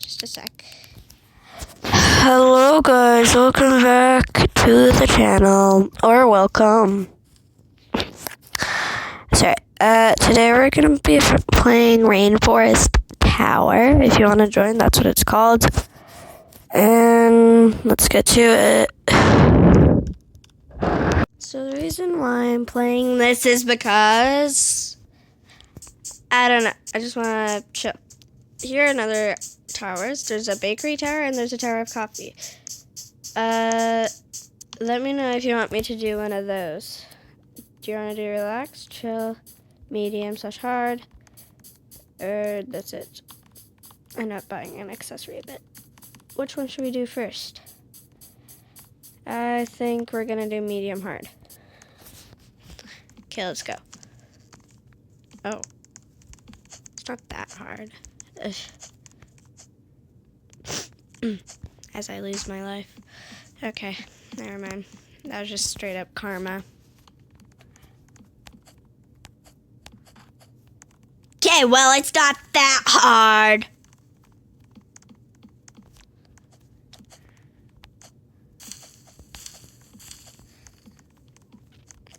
Just a sec. Hello guys, welcome back to the channel, or welcome. Sorry, today we're gonna be playing Rainforest Tower. If you want to join, that's what it's called. And let's get to it. So the reason why I'm playing this is because, I don't know, I just want to chill. Here are another towers. There's a bakery tower and there's a tower of coffee. Let me know if you want me to do one of those. Do you want to do relax, chill, medium / hard? Or that's it. I'm not buying an accessory bit. Which one should we do first? I think we're gonna do medium hard. Okay, let's go. Oh. It's not that hard. Ugh. As I lose my life. Okay, never mind. That was just straight up karma. Okay, well, it's not that hard.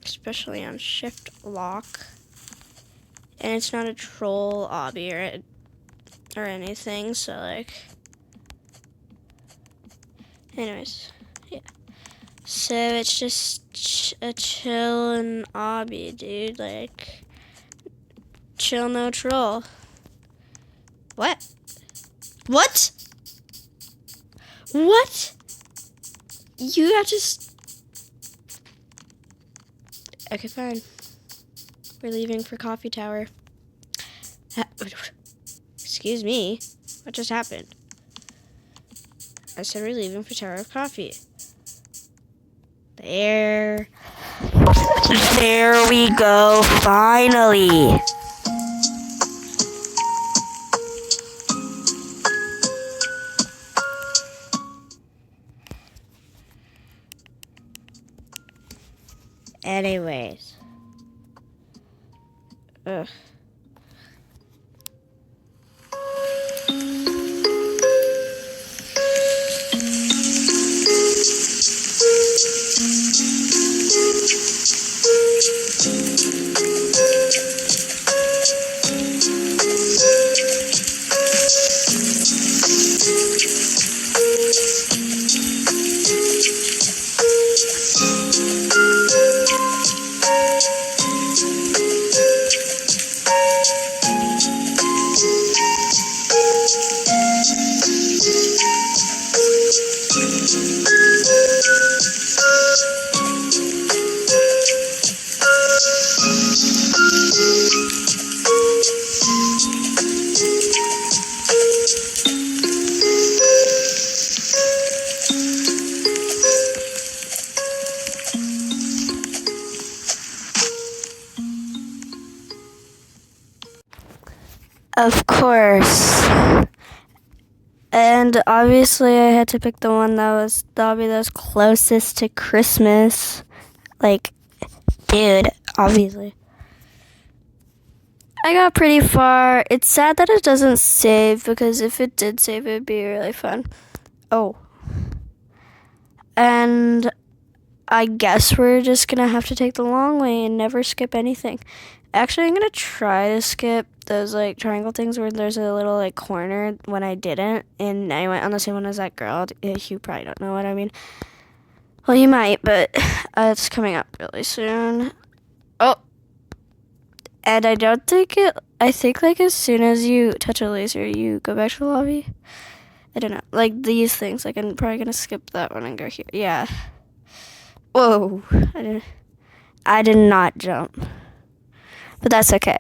Especially on shift lock. And it's not a troll obby or anything, so like... Anyways, yeah. So it's just a chill and obby, dude. Like, chill, no troll. What? What? What? You got just... Okay, fine. We're leaving for Coffee Tower. Excuse me. What just happened? I said we're leaving for Tower of Coffee. There we go, finally. Anyways. Ugh. Of course. And obviously I had to pick the one that was the obby that was closest to Christmas. Like, dude, obviously. I got pretty far. It's sad that it doesn't save, because if it did save, it would be really fun. Oh. And I guess we're just gonna have to take the long way and never skip anything. Actually, I'm gonna try to skip those like triangle things where there's a little like corner when I didn't, and I went on the same one as that girl. You probably don't know what I mean. Well, you might, but it's coming up really soon. Oh, and I don't think I think like as soon as you touch a laser, you go back to the lobby. I don't know, like these things. Like I'm probably gonna skip that one and go here. Yeah. Whoa! I did not jump. But that's okay.